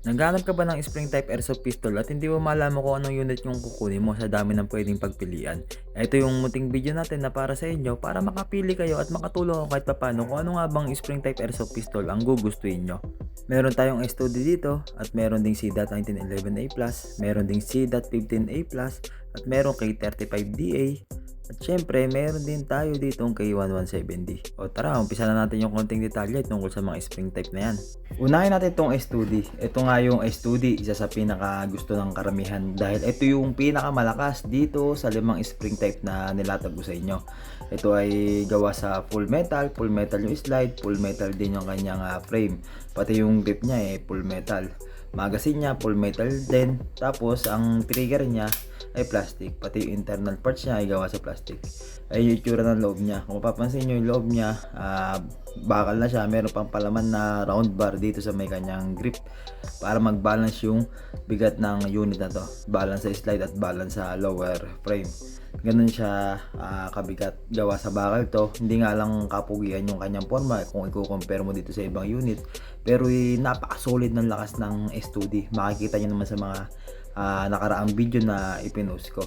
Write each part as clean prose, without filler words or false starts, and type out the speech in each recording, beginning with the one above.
Naghahanap ka ba ng spring type airsoft pistol at hindi mo malaman kung anong unit yung kukunin mo sa dami ng pwedeng pagpilian? Ito yung munting video natin na para sa inyo para makapili kayo at makatulong ako kahit papano kung ano nga bang spring type airsoft pistol ang gugustuhin nyo. Meron tayong S2D dito at meron ding C.1911A+, meron ding C.15A+, at meron K35DA. At syempre, meron din tayo ditong K1170. O tara, umpisa na natin yung konting detalye tungkol sa mga spring type na yan. Unahin natin itong S2D. Ito nga yung S2D, isa sa pinaka gusto ng karamihan dahil ito yung pinakamalakas dito sa limang spring type na nilatag ko sa inyo. Ito ay gawa sa full metal yung slide, full metal din yung kanyang frame. Pati yung grip niya full metal. Magazine niya full metal din. Tapos ang trigger niya ay plastic. Pati yung internal parts niya ay gawa sa plastic. Ay yung itsura ng loob niya. Kung papansin nyo yung loob niya, bakal na siya. Meron pang palaman na round bar dito sa may kanyang grip para mag-balance yung bigat ng unit na to. Balance sa slide at balance sa lower frame. Ganun siya kabigat. Gawa sa bakal to. Hindi nga lang kapugian yung kanyang forma kung i-compare mo dito sa ibang unit. Pero napaka-solid ng lakas ng S2D. Makikita nyo naman sa mga nakaraang video na ipinost ko.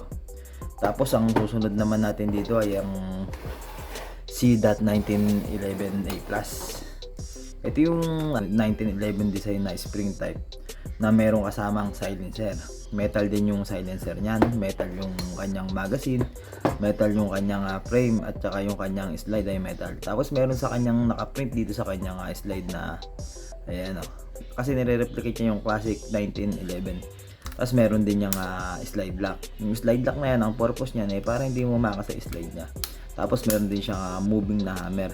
Tapos ang susunod naman natin dito ay ang C.1911A+. Ito yung 1911 design na spring type na merong kasamang silencer. Metal din yung silencer niyan, metal yung kanyang magazine, metal yung kanyang frame, at saka yung kanyang slide ay metal. Tapos meron sa kanyang nakaprint dito sa kanyang slide na ayan kasi nire-replicate niya yung classic 1911. Tapos meron din yung slide lock. Yung slide lock na yan, ang purpose niyan para hindi mo maka sa slide niya. Tapos meron din siyang moving na hammer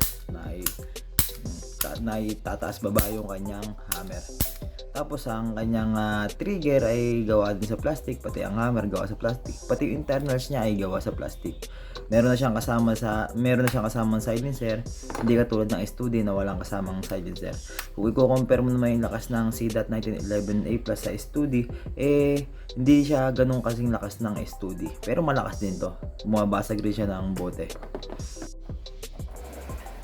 na itataas baba yung kanyang hammer. Tapos ang kanyang trigger ay gawa din sa plastic, pati ang hammer gawa sa plastic, pati yung internals niya ay gawa sa plastic. Meron na siyang kasamang silencer, hindi katulad ng S2D na walang kasamang silencer. Kung i-compare mo naman yung lakas ng C.1911A+ sa S2D, hindi siya ganun kasing lakas ng S2D. Pero malakas din to. Bumabasag rin siya ng bote.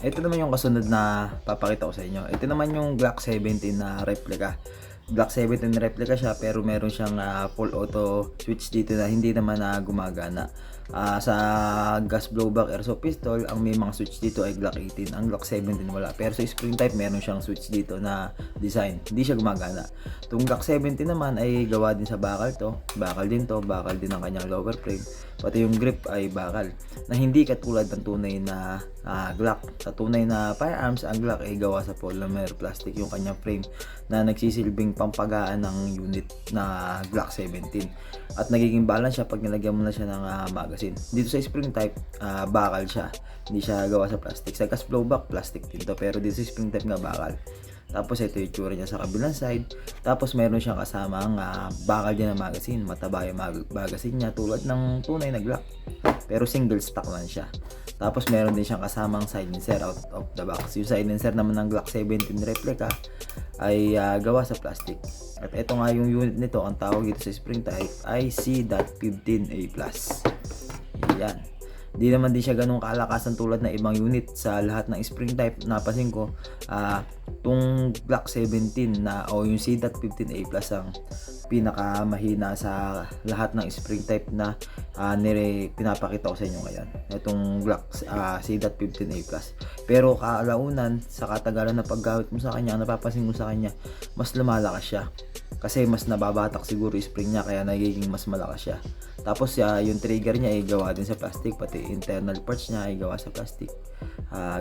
Ito naman yung kasunod na papakita ko sa inyo. Ito naman yung Glock 17 na replica. Glock 17 replica siya pero meron siyang full auto switch dito na hindi naman gumagana. Sa gas blowback airsoft pistol, ang may mga switch dito ay Glock 18. Ang Glock 17 wala. Pero sa spring type meron siyang switch dito na design. Hindi siya gumagana. Itong Glock 17 naman ay gawa din sa bakal to. Bakal din to. Bakal din ang kanyang lower frame. Pati yung grip ay bakal. Na hindi katulad ng tunay na Glock. Sa tunay na firearms, ang Glock ay gawa sa polymer plastic yung kanyang frame na nagsisilbing pampagaan ng unit na Glock 17. At nagiging balance siya pag nilagyan mo na siya ng magazine. Dito sa spring type, bakal siya. Hindi siya gawa sa plastic. Sa gas blowback, plastic din to. Pero dito sa spring type nga bakal. Tapos ito yung tsura niya sa kabilang side. Tapos meron siyang kasamang bakal din na magazine. Mataba yung magazine niya tulad ng tunay na Glock. Pero single stock lang siya. Tapos meron din siyang kasamang silencer out of the box. Yung silencer naman ng Glock 17 replica ay gawa sa plastic. At ito nga yung unit nito, ang tawag dito sa spring type ay C.15A+. Yan. Di naman din siya ganun kalakasan tulad ng ibang unit sa lahat ng spring type. Napansin ko, itong Glock 17 na o yung C.15A+ ang pinakamahina sa lahat ng spring type na pinapakita ko sa inyo ngayon. Itong Glock C.15A+. Pero kalaunan sa katagalan na paggamit mo sa kanya, napapansin mo sa kanya, mas lumalakas siya. Kasi mas nababatak siguro yung spring niya kaya nagiging mas malakas siya. Tapos yung trigger niya ay gawa din sa plastic, pati internal parts niya ay gawa sa plastic.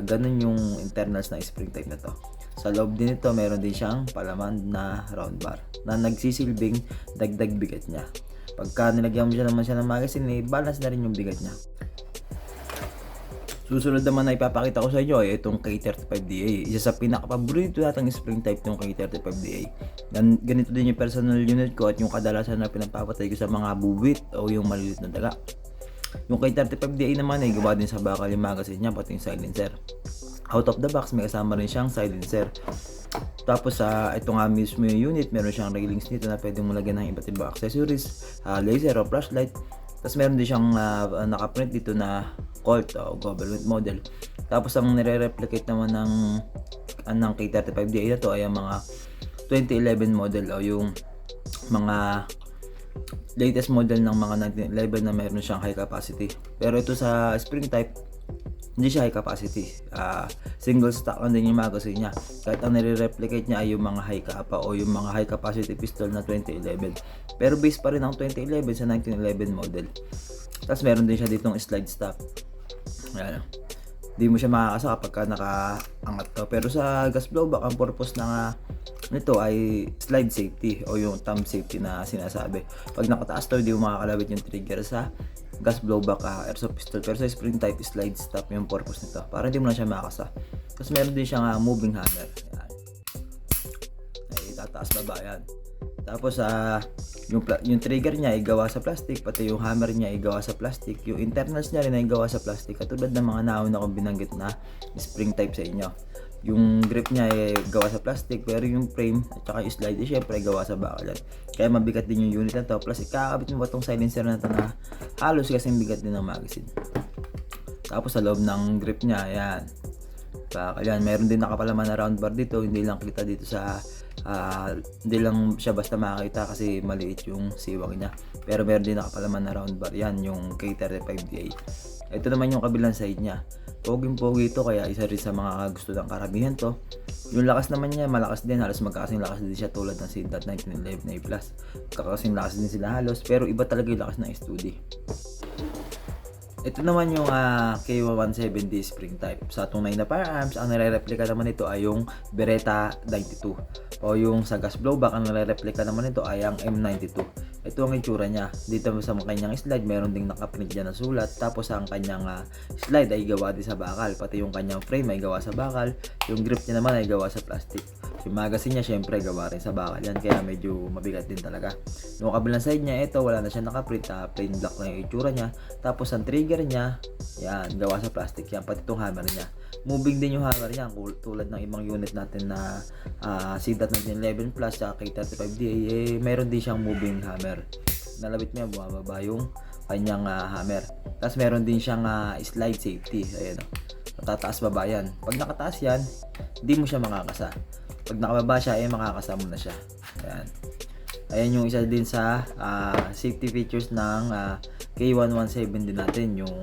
Ganun yung internals ng spring type na to. Sa loob din ito, meron din siyang palaman na round bar na nagsisilbing dagdag bigat niya. Pagka nilagyan mo siya ng magazine, balance na rin yung bigat niya. Susunod naman na ipapakita ko sa inyo ay itong K35DA. Isa sa pinakapaborito natang spring type ng K35DA. Ganito din yung personal unit ko at yung kadalasan na pinapapatay ko sa mga buwit o yung maliliit na daga. Yung K35DA naman ay gawa din sa bakal yung magazine niya pati yung silencer. Out of the box may kasama rin siyang silencer. Tapos ito nga mismo yung unit, meron siyang railings nito na pwedeng malagyan ng iba't ibang accessories, laser o flashlight. Tapos meron din siyang nakaprint dito na Colt o government model. Tapos ang nire-replicate naman ng K35DA na to ay ang mga 2011 model o yung mga latest model ng mga 1911 na meron siyang high capacity. Pero ito sa spring type, hindi siya high capacity. Single stock lang din yung magazine niya. Kahit ang nire-replicate niya ay yung mga high capa o yung mga high capacity pistol na 2011. Pero base pa rin ang 2011 sa 1911 model. Tapos meron din siya ditong slide stop. Ayan. Di mo siya makakasa kapag ka nakaangat to. Pero sa gas blowback, ang purpose na nito ay slide safety o yung thumb safety na sinasabi. Pag nakataas to, di mo makakalawit yung trigger sa gas blowback airsoft pistol. Pero sa spring type, slide stop yung purpose nito. Para di mo na siya makakasa. Tapos meron din siyang moving hammer. Ayan. Ay, tataas baba yan. Tapos yung trigger niya ay gawa sa plastic, pati yung hammer niya ay gawa sa plastic. Yung internals niya rin ay gawa sa plastic, katulad ng mga nauna kong binanggit na spring type sa inyo. Yung grip niya ay gawa sa plastic, pero yung frame at saka yung slide ay syempre gawa sa bakalan. Kaya mabigat din yung unit na to. Plus ikakabit mo ba itong silencer na to na halos kasi bigat din ng magazine. Tapos sa loob ng grip niya, ayan. Ayan, meron din nakapalaman na round bar dito. Hindi lang kita dito sa hindi lang siya basta makakita kasi maliit yung siwang niya. Pero meron din nakapalaman na round bar. Yan, yung K35DA. Ito naman yung kabilang side niya. Poging-pogi ito, kaya isa rin sa mga gusto ng karamihan to. Yung lakas naman niya, malakas din. Halos magkakasing lakas din siya tulad ng Sidat 1911 A+. Kakasing lakas din sila halos. Pero iba talaga yung lakas ng S2D. Ito naman yung K170 spring type. Sa tunay na firearms, ang nire-replika naman ito ay yung Beretta 92. O yung sa gas blowback, ang nire-replika naman ito ay ang M92. Ito ang itsura niya. Dito sa kanyang slide, meron ding nakaprint dyan na sulat. Tapos ang kanyang slide ay gawa din sa bakal. Pati yung kanyang frame ay gawa sa bakal. Yung grip niya naman ay gawa sa plastic. Yung magazine niya syempre gawa rin sa bakal yan. Kaya medyo mabigat din talaga. Yung kabilang side niya, ito wala na siya nakaprint. Plain black na yung itsura niya. Tapos ang trigger niya, yan, gawa sa plastic yan. Pati itong hammer niya. Moving din yung hammer niya. Tulad ng ibang unit natin na Sidat 1911 Plus sa K35DA, meron din siyang moving hammer. Nalabit niya, bumababa yung kanyang hammer. Tapos meron din siyang slide safety. Ayan, natataas baba yan. Pag nakataas yan, hindi mo siya makakasa. Pag nakababa siya, makakasa mo na siya. Ayan. Ayan yung isa din sa safety features ng K117 din natin. Yung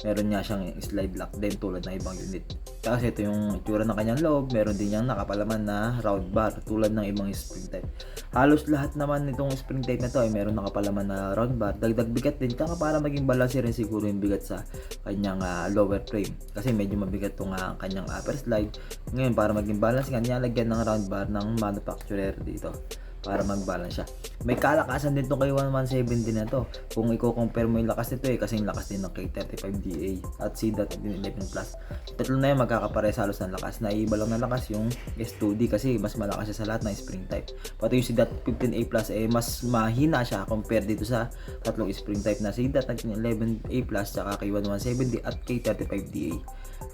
meron nga siyang slide lock din tulad ng ibang unit. Kasi ito yung itsura ng kanyang loob. Meron din niyang nakapalaman na round bar tulad ng ibang spring type. Halos lahat naman nitong spring type na to ay meron nakapalaman na round bar. Dagdag bigat din. Kaya para maging balance rin siguro yung bigat sa kanyang lower frame. Kasi medyo mabigat itong kanyang upper slide. Ngayon para maging balance nga, nilalagyan ng round bar ng manufacturer dito para mag-balance siya. May kalakasan din itong kay 117 na to. Kung i-compare mo yung lakas nito kasi yung lakas din ng K35DA at Sidat 11 Plus. Tatlo na yan magkakapares halos ng lakas. Naiiba lang na lakas yung S2D kasi mas malakas siya sa lahat ng spring type. Pati yung Sidat 15A Plus mas mahina siya compare dito sa tatlong spring type na Sidat 11A Plus saka K117 at K35DA.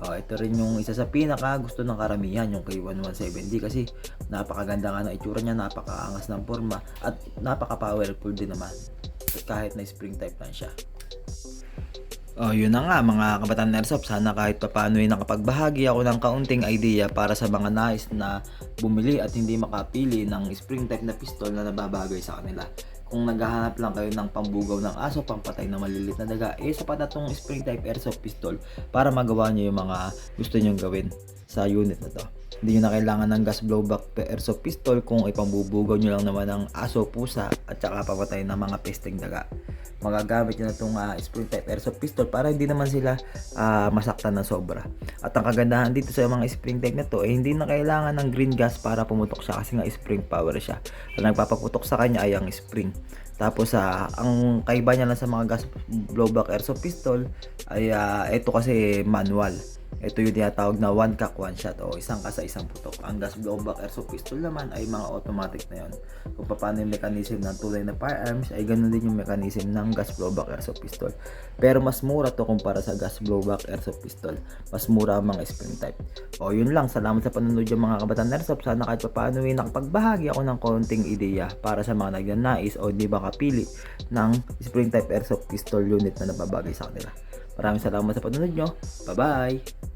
Ito rin yung isa sa pinaka gusto ng karamihan, yung K117 kasi napakaganda nga ng itsura niya, napakaangas ng forma at napaka-powerful din naman kahit na spring type lang siya. Yun na nga mga kabataan airsoft, sana kahit papaano ay nakapagbahagi ako ng kaunting idea para sa mga nais na bumili at hindi makapili ng spring type na pistol na nababagay sa kanila. Kung naghahanap lang kayo ng pambugaw ng aso, pampatay na malilit na daga, sapat na tong spring type airsoft pistol para magawa nyo yung mga gusto nyong gawin sa unit na to. Hindi nyo na kailangan ng gas blowback airsoft pistol kung ipambubugaw nyo lang naman ng aso, pusa at saka papatay ng mga pesting daga. Magagamit nyo na itong spring type airsoft pistol para hindi naman sila masaktan ng sobra. At ang kagandahan dito sa mga spring type na to hindi na kailangan ng green gas para pumutok siya kasi nga spring power siya. Ang nagpapaputok sa kanya ay ang spring. Tapos ang kaiba niya lang sa mga gas blowback airsoft pistol ay ito kasi manual. Ito yung tinatawag na one cock one shot o isang ka sa isang putok. Ang gas blowback airsoft pistol naman ay mga automatic na yon. Kung paano yung mechanism ng tulay na firearms ay ganoon din yung mechanism ng gas blowback airsoft pistol. Pero mas mura to kumpara sa gas blowback airsoft pistol. Mas mura ang mga spring type. Yun lang. Salamat sa panonood yung mga kabataan airsoft. Sana kahit paano ay nakapagbahagi ako ng konting ideya para sa mga nagnanais o di ba kapili ng spring type airsoft pistol unit na nababagay sa kanila. Maraming salamat sa panonood nyo. Bye-bye!